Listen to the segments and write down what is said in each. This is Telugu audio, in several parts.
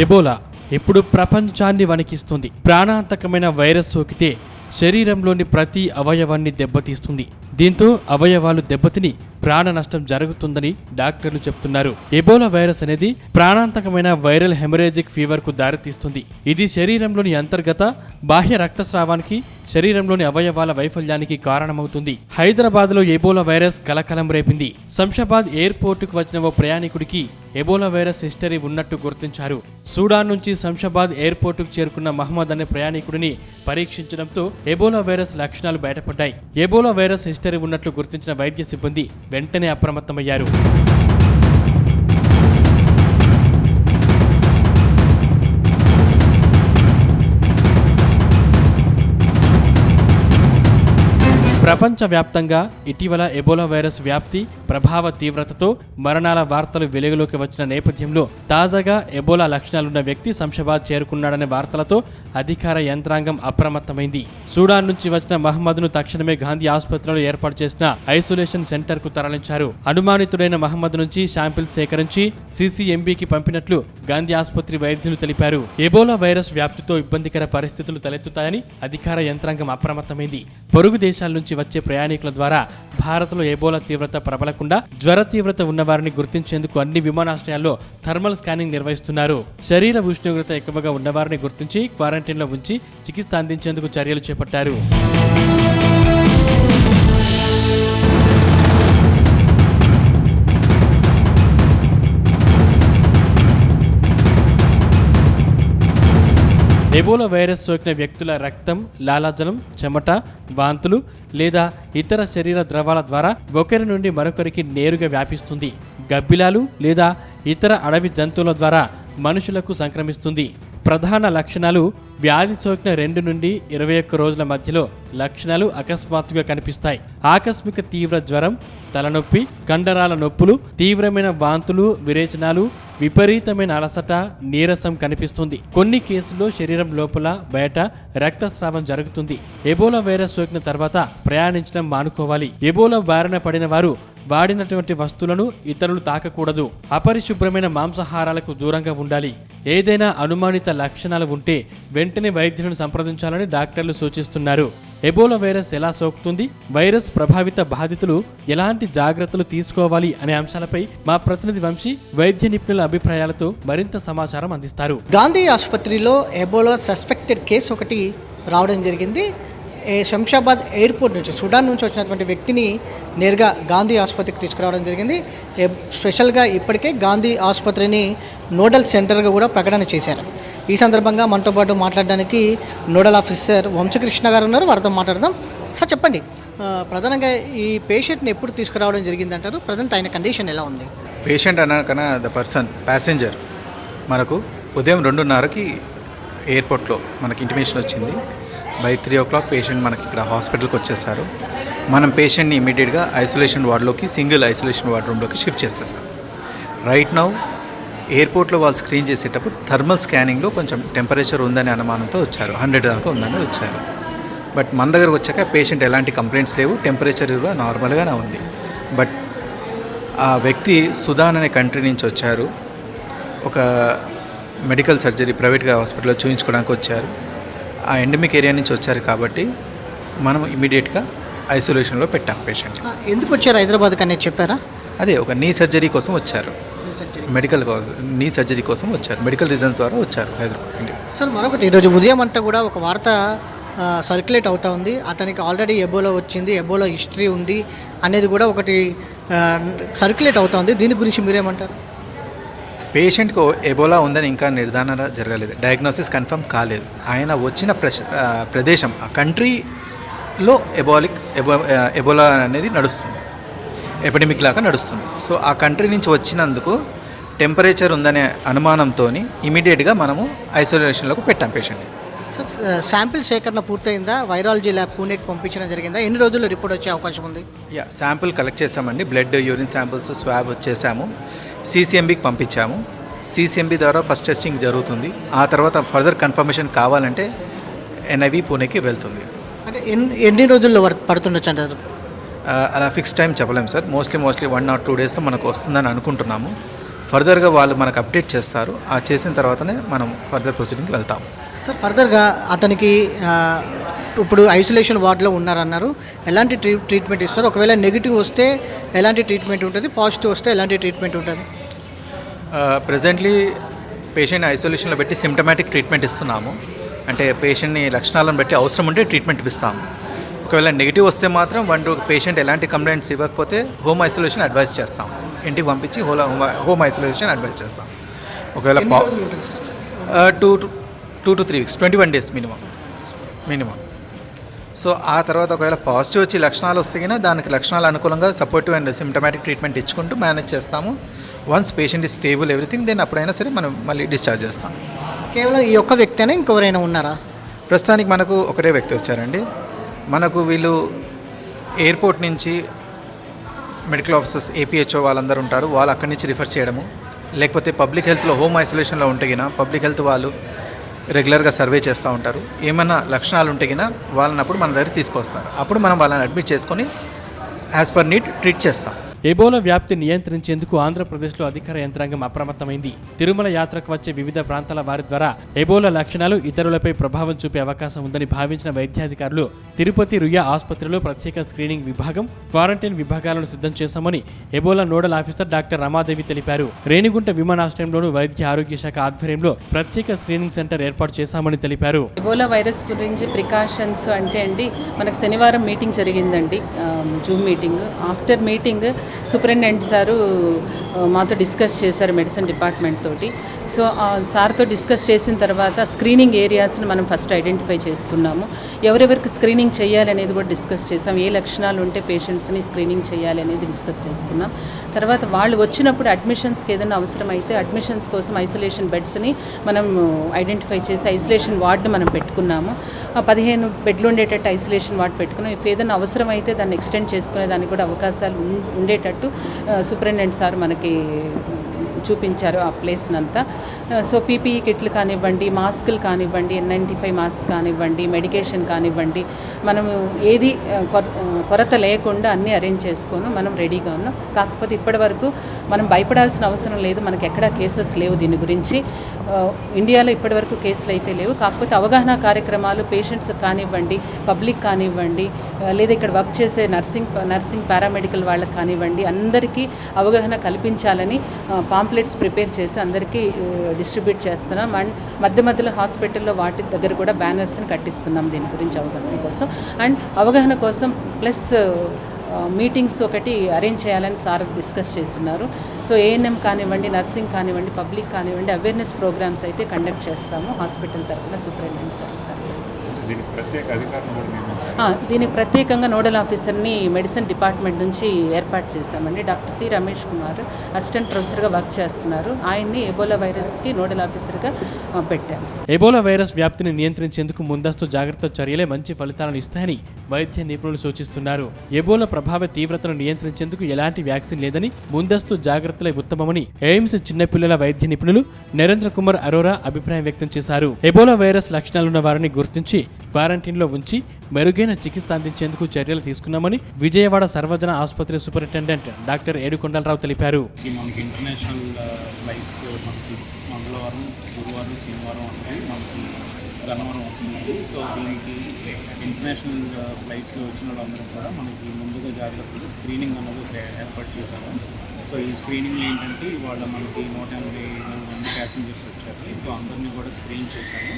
ఎబోలా ఇప్పుడు ప్రపంచాన్ని వణికిస్తుంది. ప్రాణాంతకమైన వైరస్ సోకితే శరీరంలోని ప్రతి అవయవాన్ని దెబ్బతీస్తుంది. దీంతో అవయవాలు దెబ్బతిని ప్రాణ నష్టం జరుగుతుందని డాక్టర్లు చెప్తున్నారు. ఎబోలా వైరస్ అనేది ప్రాణాంతకమైన వైరల్ హెమరేజిక్ ఫీవర్ కు దారితీస్తుంది. ఇది శరీరంలోని అంతర్గత బాహ్య రక్తస్రావానికి, శరీరంలోని అవయవాల వైఫల్యానికి కారణమవుతుంది. హైదరాబాద్ లో ఎబోలా వైరస్ కలకలం రేపింది. శంషాబాద్ ఎయిర్పోర్ట్ కు వచ్చిన ఓ ప్రయాణికుడికి ఎబోలా వైరస్ హిస్టరీ ఉన్నట్టు గుర్తించారు. సూడాన్ నుంచి శంషాబాద్ ఎయిర్పోర్ట్ కు చేరుకున్న మహమ్మద్ అనే ప్రయాణికుడిని పరీక్షించడంతో ఎబోలా వైరస్ లక్షణాలు బయటపడ్డాయి. ఎబోలా వైరస్ హిస్టరీ ఉన్నట్లు గుర్తించిన వైద్య సిబ్బంది వెంటనే అప్రమత్తమయ్యారు. ప్రపంచవ్యాప్తంగా ఇటీవల ఎబోలా వైరస్ వ్యాప్తి, ప్రభావ తీవ్రతతో మరణాల వార్తలు వెలుగులోకి వచ్చిన నేపథ్యంలో తాజాగా ఎబోలా లక్షణాలున్న వ్యక్తి శంషాబాద్ చేరుకున్నాడనే వార్తలతో అధికార యంత్రాంగం అప్రమత్తమైంది. సూడాన్ నుంచి వచ్చిన మహమ్మద్ను తక్షణమే గాంధీ ఆసుపత్రిలో ఏర్పాటు చేసిన ఐసోలేషన్ సెంటర్ కు తరలించారు. అనుమానితుడైన మహమ్మద్ నుంచి శాంపిల్స్ సేకరించి సిసిఎంబికి పంపినట్లు గాంధీ ఆసుపత్రి వైద్యులు తెలిపారు. ఎబోలా వైరస్ వ్యాప్తితో ఇబ్బందికర పరిస్థితులు తలెత్తుతాయని అధికార యంత్రాంగం అప్రమత్తమైంది. పొరుగు దేశాల నుంచి వచ్చే ప్రయాణికుల ద్వారా భారత్లో ఎబోలా తీవ్రత ప్రబలకుండా జ్వర తీవ్రత ఉన్నవారిని గుర్తించేందుకు అన్ని విమానాశ్రయాల్లో థర్మల్ స్కానింగ్ నిర్వహిస్తున్నారు. శరీర ఉష్ణోగ్రత ఎక్కువగా ఉన్నవారిని గుర్తించి క్వారంటైన్లో ఉంచి చికిత్స అందించేందుకు చర్యలు చేపట్టారు. ఎబోలా వైరస్ సోకిన వ్యక్తుల రక్తం, లాలాజలం, చెమట, వాంతులు లేదా ఇతర శరీర ద్రవాల ద్వారా ఒకరి నుండి మరొకరికి నేరుగా వ్యాపిస్తుంది. గబ్బిలాలు లేదా ఇతర అడవి జంతువుల ద్వారా మనుషులకు సంక్రమిస్తుంది. ప్రధాన లక్షణాలు: వ్యాధి సోకిన 2 నుండి 21 రోజుల మధ్యలో లక్షణాలు అకస్మాత్తుగా కనిపిస్తాయి. ఆకస్మిక తీవ్ర జ్వరం, తలనొప్పి, కండరాల నొప్పులు, తీవ్రమైన వాంతులు, విరేచనాలు, విపరీతమైన అలసట, నీరసం కనిపిస్తుంది. కొన్ని కేసుల్లో శరీరం లోపల బయట రక్తస్రావం జరుగుతుంది. ఎబోలా వైరస్ సోకిన తర్వాత ప్రయాణించడం మానుకోవాలి. ఎబోలా బారిన పడిన వారు వాడినటువంటి వస్తువులను ఇతరులు తాకకూడదు. అపరిశుభ్రమైన మాంసాహారాలకు దూరంగా ఉండాలి. ఏదైనా అనుమానిత లక్షణాలు ఉంటే వెంటనే వైద్యులను సంప్రదించాలని డాక్టర్లు సూచిస్తున్నారు. ఎబోలా వైరస్ ఎలా సోకుతుంది, వైరస్ ప్రభావిత బాధితులు ఎలాంటి జాగ్రత్తలు తీసుకోవాలి అనే అంశాలపై మా ప్రతినిధి వంశీ వైద్య నిపుణుల అభిప్రాయాలతో మరింత సమాచారం అందిస్తారు. గాంధీ ఆసుపత్రిలో ఎబోలా సస్పెక్టెడ్ కేసు ఒకటి రావడం జరిగింది. శంషాబాద్ ఎయిర్పోర్ట్ నుంచి, సూడాన్ నుంచి వచ్చినటువంటి వ్యక్తిని నేరుగా గాంధీ ఆసుపత్రికి తీసుకురావడం జరిగింది. స్పెషల్గా ఇప్పటికే గాంధీ ఆసుపత్రిని నోడల్ సెంటర్గా కూడా ప్రకటన చేశారు. ఈ సందర్భంగా మనతో పాటు మాట్లాడడానికి నోడల్ ఆఫీసర్ వంశకృష్ణ గారు ఉన్నారు. వారితో మాట్లాడదాం. సార్ చెప్పండి, ప్రధానంగా ఈ పేషెంట్ని ఎప్పుడు తీసుకురావడం జరిగిందంటారు? ప్రజెంట్ ఆయన కండిషన్ ఎలా ఉంది? పేషెంట్ అన్నాకన్నా ద పర్సన్ ప్యాసింజర్ మనకు ఉదయం 2:30కి ఎయిర్పోర్ట్లో మనకి ఇంటిమేషన్ వచ్చింది. బై 3 o'clock పేషెంట్ మనకి ఇక్కడ హాస్పిటల్కి వచ్చేసారు. మనం పేషెంట్ని ఇమీడియట్గా ఐసోలేషన్ వార్డులోకి, సింగిల్ ఐసోలేషన్ వార్డ్ రూమ్లోకి షిఫ్ట్ చేసేసాం. రైట్ నౌ ఎయిర్పోర్ట్లో వాళ్ళు స్క్రీన్ చేసేటప్పుడు థర్మల్ స్కానింగ్లో కొంచెం టెంపరేచర్ ఉందనే అనుమానంతో వచ్చారు. 100 దాకా ఉందని వచ్చారు. బట్ మన దగ్గరకు వచ్చాక పేషెంట్ ఎలాంటి కంప్లైంట్స్ లేవు, టెంపరేచర్ కూడా నార్మల్గానే ఉంది. బట్ ఆ వ్యక్తి సుదాన్ అనే కంట్రీ నుంచి వచ్చారు. ఒక మెడికల్ సర్జరీ ప్రైవేట్గా హాస్పిటల్లో చూపించుకోవడానికి వచ్చారు. ఆ ఎండమిక్ ఏరియా నుంచి వచ్చారు కాబట్టి మనం ఇమీడియట్గా ఐసోలేషన్లో పెట్టాం పేషెంట్. ఎందుకు వచ్చారు హైదరాబాద్కి అనేది చెప్పారా? అదే ఒక నీ సర్జరీ కోసం వచ్చారు. నీ సర్జరీ కోసం వచ్చారు. మెడికల్ రీజన్స్ ద్వారా వచ్చారు హైదరాబాద్. సార్ మరొకటి, ఈరోజు ఉదయం అంతా కూడా ఒక వార్త సర్క్యులేట్ అవుతూ ఉంది. అతనికి ఆల్రెడీ ఎబోలా వచ్చింది, ఎబోలా హిస్టరీ ఉంది అనేది కూడా ఒకటి సర్క్యులేట్ అవుతూ ఉంది. దీని గురించి మీరేమంటారు? పేషెంట్కు ఎబోలా ఉందని ఇంకా నిర్ధారణ జరగలేదు, డయాగ్నోసిస్ కన్ఫర్మ్ కాలేదు. ఆయన వచ్చిన ప్రదేశం, ఆ కంట్రీలో ఎబోలా అనేది నడుస్తుంది, ఎపిడమిక్ లాగా నడుస్తుంది. సో ఆ కంట్రీ నుంచి వచ్చినందుకు టెంపరేచర్ ఉందనే అనుమానంతో ఇమీడియట్గా మనము ఐసోలేషన్లోకి పెట్టాం పేషెంట్. శాంపిల్ సేకరణ పూర్తయిందా? వైరాలజీ ల్యాబ్ పూణేకి పంపించడం జరిగిందా? ఎన్ని రోజుల్లో రిపోర్ట్ వచ్చే అవకాశం ఉంది? శాంపిల్ కలెక్ట్ చేసామండి. బ్లడ్, యూరిన్ శాంపిల్స్, స్వాబ్ వచ్చేసాము. సిసిఎంబికి పంపించాము. సిసిఎంబి ద్వారా ఫస్ట్ టెస్టింగ్ జరుగుతుంది. ఆ తర్వాత ఫర్దర్ కన్ఫర్మేషన్ కావాలంటే ఎన్ఐవి పూణేకి వెళ్తుంది. అంటే ఎన్ని రోజుల్లో పడుతుండొచ్చు అంటారు? అలా ఫిక్స్ టైం చెప్పలేము సార్. మోస్ట్లీ 1 or 2 డేస్లో మనకు వస్తుందని అనుకుంటున్నాము. ఫర్దర్గా వాళ్ళు మనకు అప్డేట్ చేస్తారు. ఆ చేసిన తర్వాతనే మనం ఫర్దర్ ప్రొసీడింగ్కి వెళ్తాం. సార్ ఫర్దర్గా అతనికి ఇప్పుడు ఐసోలేషన్ వార్డులో ఉన్నారన్నారు, ఎలాంటి ట్రీట్మెంట్ ఇస్తారు? ఒకవేళ నెగిటివ్ వస్తే ఎలాంటి ట్రీట్మెంట్ ఉంటుంది, పాజిటివ్ వస్తే ఎలాంటి ట్రీట్మెంట్ ఉంటుంది? ప్రజెంట్లీ పేషెంట్ ఐసోలేషన్లో పెట్టి సిమ్టమాటిక్ ట్రీట్మెంట్ ఇస్తున్నాము. అంటే పేషెంట్ని లక్షణాలను బట్టి అవసరం ఉంటే ట్రీట్మెంట్ ఇస్తాము. ఒకవేళ నెగిటివ్ వస్తే మాత్రం పేషెంట్ ఎలాంటి కంప్లైంట్స్ ఇవ్వకపోతే హోమ్ ఐసోలేషన్ అడ్వైస్ చేస్తాం. ఇంటికి పంపించి హోమ్ ఐసోలేషన్ అడ్వైస్ చేస్తాం. ఒకవేళ 2 to 3 weeks, 21 days minimum. So ఆ తర్వాత ఒకవేళ పాజిటివ్ వచ్చి లక్షణాలు వస్తే కన్నా దానికి లక్షణాలు అనుకూలంగా సపోర్టివ్ అండ్ సిమ్టమాటిక్ ట్రీట్మెంట్ ఇచ్చుకుంటూ మేనేజ్ చేస్తాము. Once patient is stable everything, then అప్పుడైనా సరే మనం మళ్ళీ డిశ్చార్జ్ చేస్తాం. కేవలం ఈ ఒక్క వ్యక్తి అయినా ఇంకెవరైనా ఉన్నారా? ప్రస్తుతానికి మనకు ఒకటే వ్యక్తి వచ్చారండి. మనకు వీళ్ళు ఎయిర్పోర్ట్ నుంచి మెడికల్ ఆఫీసర్స్ ఏపీహెచ్ఓ వాళ్ళందరూ ఉంటారు, వాళ్ళు అక్కడి నుంచి రిఫర్ చేయడము, లేకపోతే పబ్లిక్ హెల్త్లో హోమ్ ఐసోలేషన్లో ఉంటే గిన పబ్లిక్ హెల్త్ వాళ్ళు రెగ్యులర్గా సర్వే చేస్తూ ఉంటారు. ఏమైనా లక్షణాలు ఉంటే గిన వాళ్ళనప్పుడు మన దగ్గర తీసుకొస్తారు. అప్పుడు మనం వాళ్ళని అడ్మిట్ చేసుకొని యాజ్ పర్ నీడ్ ట్రీట్ చేస్తాం. ఎబోలా వ్యాప్తి నియంత్రించేందుకు ఆంధ్రప్రదేశ్లో అధికార యంత్రాంగం అప్రమత్తమైంది. తిరుమల యాత్రకు వచ్చే వివిధ ప్రాంతాల వారి ద్వారా ఎబోలా లక్షణాలు ఇతరులపై ప్రభావం చూపే అవకాశం ఉందని భావించిన వైద్యాధికారులు తిరుపతి రుయా ఆసుపత్రిలో ప్రత్యేక స్క్రీనింగ్ విభాగం, క్వారంటైన్ విభాగాలను సిద్ధం చేశామని Ebola nodal officer doctor Ramadevi తెలిపారు. రేణిగుంట విమానాశ్రయంలోను వైద్య ఆరోగ్య శాఖ ఆధ్వర్యంలో ప్రత్యేక స్క్రీనింగ్ సెంటర్ ఏర్పాటు చేశామని తెలిపారు. ఎబోలా వైరస్ గురించి ప్రికాషన్స్ అంటే అండి, మనకు శనివారం మీటింగ్ జరిగిందండి, Zoom meeting. After meeting superintendent sir మాతో డిస్కస్ చేశారు మెడిసిన్ డిపార్ట్మెంట్ తోటి. సో సార్తో డిస్కస్ చేసిన తర్వాత స్క్రీనింగ్ ఏరియాస్ని మనం ఫస్ట్ ఐడెంటిఫై చేసుకున్నాము. ఎవరెవరికి స్క్రీనింగ్ చేయాలి అనేది కూడా డిస్కస్ చేసాం. ఏ లక్షణాలు ఉంటే పేషెంట్స్ని స్క్రీనింగ్ చేయాలి అనేది డిస్కస్ చేసుకున్నాం. తర్వాత వాళ్ళు వచ్చినప్పుడు అడ్మిషన్స్కి ఏదైనా అవసరమైతే అడ్మిషన్స్ కోసం ఐసోలేషన్ బెడ్స్ని మనం ఐడెంటిఫై చేసి ఐసోలేషన్ వార్డుని మనం పెట్టుకున్నాము. 15 బెడ్లు ఉండేటట్టు ఐసోలేషన్ వార్డు పెట్టుకున్నాం. ఇఫ్ ఏదైనా అవసరమైతే దాన్ని ఎక్స్టెండ్ చేసుకునే దానికి కూడా అవకాశాలు ఉండేటట్టు సూపరింటెండెంట్ సార్ మనకి చూపించారు ఆ ప్లేస్నంతా. సో పీపీఈ కిట్లు కానివ్వండి, మాస్కులు కానివ్వండి, N95 మాస్క్ కానివ్వండి, మెడికేషన్ కానివ్వండి, మనము ఏది కొరత లేకుండా అన్నీ అరేంజ్ చేసుకొని మనం రెడీగా ఉన్నాం. కాకపోతే ఇప్పటి వరకు మనం భయపడాల్సిన అవసరం లేదు, మనకి ఎక్కడా కేసెస్ లేవు దీని గురించి. ఇండియాలో ఇప్పటి వరకు కేసులు అయితే లేవు. కాకపోతే అవగాహన కార్యక్రమాలు పేషెంట్స్ కానివ్వండి, పబ్లిక్ కానివ్వండి, లేదా ఇక్కడ వర్క్ చేసే నర్సింగ్ పారామెడికల్ వాళ్ళకి కానివ్వండి, అందరికీ అవగాహన కల్పించాలని పాంప్లెట్స్ ప్రిపేర్ చేసి అందరికీ డిస్ట్రిబ్యూట్ చేస్తున్నాం. అండ్ మధ్యలో హాస్పిటల్లో వాటి దగ్గర కూడా బ్యానర్స్ని కట్టిస్తున్నాం దీని గురించి అవగాహన కోసం. అండ్ అవగాహన కోసం ప్లస్ మీటింగ్స్ ఒకటి అరేంజ్ చేయాలని సార్ డిస్కస్ చేస్తున్నారు. సో ఏఎన్ఎం కానివ్వండి, నర్సింగ్ కానివ్వండి, పబ్లిక్ కానివ్వండి, అవేర్నెస్ ప్రోగ్రామ్స్ అయితే కండక్ట్ చేస్తాము హాస్పిటల్ తరఫున సూపరింటెండెంట్ సార్. దీనికి ప్రత్యేకంగా నోడల్ ఆఫీసర్ని మెడిసిన్ డిపార్ట్మెంట్ నుంచి ఏర్పాటు చేశామండి. Doctor C Ramesh Kumar assistant ప్రొఫెసర్గా వర్క్ చేస్తున్నారు. ఆయన్ని ఎబోలా వైరస్కి నోడల్ ఆఫీసర్గా పెట్టాము. ఎబోలా వైరస్ వ్యాప్తిని నియంత్రించేందుకు ముందస్తు జాగ్రత్త చర్యలే మంచి ఫలితాలను ఇస్తాయని వైద్య నిపుణులు సూచిస్తున్నారు. ఎబోలా ప్రభావ తీవ్రతను నియంత్రించేందుకు ఎలాంటి వ్యాక్సిన్ లేదని, ముందస్తు జాగ్రత్తలే ఉత్తమమని ఎయిమ్స్ చిన్నపిల్లల వైద్య నిపుణులు నరేంద్ర కుమార్ అరోరా అభిప్రాయం వ్యక్తం చేశారు. ఎబోలా వైరస్ లక్షణాలున్న వారిని గుర్తించి క్వారంటైన్లో ఉంచి మెరుగైన చికిత్స అందించేందుకు చర్యలు తీసుకున్నామని విజయవాడ సర్వజన ఆసుపత్రి సూపరింటెండెంట్ డాక్టర్ ఏడుకొండలరావు తెలిపారు. మనకి ఇంటర్నేషనల్ ఫ్లైట్స్ మనకి మంగళవారం, గురువారం, శనివారం అనేది మనకి గన్నవరం వస్తుంది. సో దీనికి ఇంటర్నేషనల్ ఫ్లైట్స్ వచ్చిన వాళ్ళందరూ కూడా మనకి ముందుగా జాగ్రత్తగా స్క్రీనింగ్ అనేది ఏర్పాటు చేశాము. సో ఈ స్క్రీనింగ్ ఏంటంటే ఇవాళ మనకి 180 మంది ప్యాసింజర్స్ వచ్చారు. సో అందరినీ కూడా స్క్రీన్ చేశాము.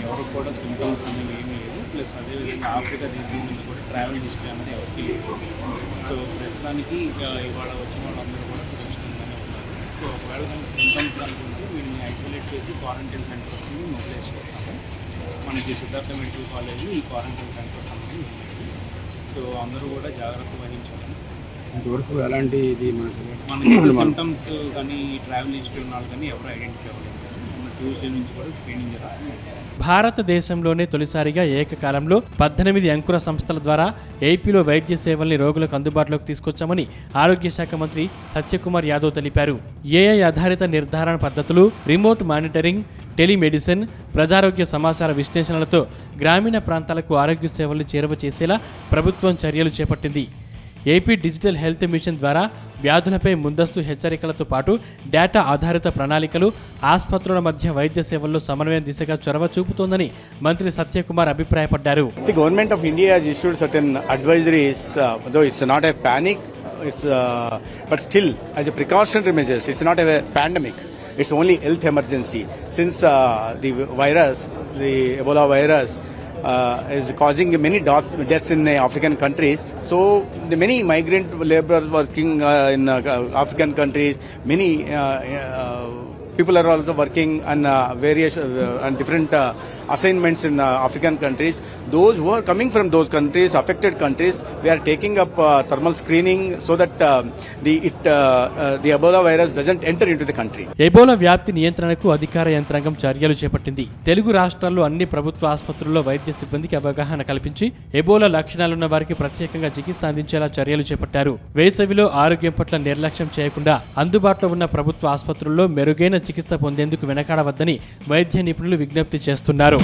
ఎవరికి కూడా సింటమ్స్ అనేవి ఏమీ లేదు. ప్లస్ అదేవిధంగా ఆఫ్రికా దేశం నుంచి కూడా ట్రావెల్ హిస్టరీ అనేది ఎవరికి లేదు. సో ప్రస్తుతానికి ఇవాళ వచ్చిన వాళ్ళందరూ కూడా సురక్షితంగానే ఉన్నారు. సో ఒకవేళ మనకి సింటమ్స్ అనుకుంటే వీళ్ళని ఐసోలేట్ చేసి క్వారంటైన్ సెంటర్స్ని మొబిలైజ్ చేస్తాము. మనకి సిద్ధార్థ మెడికల్ కాలేజ్లో ఈ క్వారంటైన్ సెంటర్స్ అనేవి ఉన్నాయి. సో అందరూ కూడా జాగ్రత్త వహించాలి. ఇంతవరకు ఎలాంటి ఇది మనకి సింటమ్స్ కానీ ట్రావెల్ హిస్టరీ ఉన్న వాళ్ళు కానీ ఎవరు ఐడెంటిఫై అవ్వలేదు. ట్యూస్డే నుంచి కూడా స్క్రీనింగ్ జరుగుతుంది. భారతదేశంలోనే తొలిసారిగా ఏకకాలంలో 18 అంకుర సంస్థల ద్వారా ఏపీలో వైద్య సేవల్ని రోగులకు అందుబాటులోకి తీసుకొచ్చామని ఆరోగ్య శాఖ మంత్రి సత్యకుమార్ యాదవ్ తెలిపారు. ఏఐ ఆధారిత నిర్ధారణ పద్ధతులు, రిమోట్ మానిటరింగ్, టెలిమెడిసిన్, ప్రజారోగ్య సమాచార విశ్లేషణలతో గ్రామీణ ప్రాంతాలకు ఆరోగ్య సేవల్ని చేరువ చేసేలా ప్రభుత్వం చర్యలు చేపట్టింది. ఏపీ డిజిటల్ హెల్త్ మిషన్ ద్వారా వ్యాధులపై ముందస్తు హెచ్చరికలతో పాటు డేటా ఆధారిత ప్రణాళికలు ఆసుపత్రుల మధ్య వైద్య సేవల్లో సమన్వయం దిశగా చొరవ చూపుతోందని మంత్రి సత్యకుమార్ అభిప్రాయపడ్డారు. The government of India has issued certain advisories, though it's not a panic, but still as a precautionary measures. It's not a pandemic. It's only health emergency. Since the virus, the Ebola virus, is causing many deaths in African countries. So the many migrant laborers working in African countries, many people are also working on various and different assignments in African countries. Those who are coming from those countries, affected countries, they are taking up thermal screening so that the Ebola virus doesn't enter into the country. Ebola వ్యాప్తి నియంత్రణకు అధికార యంత్రాంగం చర్యలు చేపట్టింది. తెలుగు రాష్ట్రాల్లో అన్ని ప్రభుత్వ ఆసుపత్రుల్లో వైద్య సిబ్బందికి అవగాహన కల్పించి ఎబోలా లక్షణాలున్న వారికి ప్రత్యేకంగా చికిత్స అందించేలా చర్యలు చేపట్టారు. వేసవిలో ఆరోగ్యం పట్ల నిర్లక్ష్యం చేయకుండా అందుబాటులో ఉన్న ప్రభుత్వ ఆసుపత్రుల్లో మెరుగైన చికిత్స పొందేందుకు వెనకాడవద్దని వైద్య నిపుణులు విజ్ఞప్తి చేస్తున్నారు.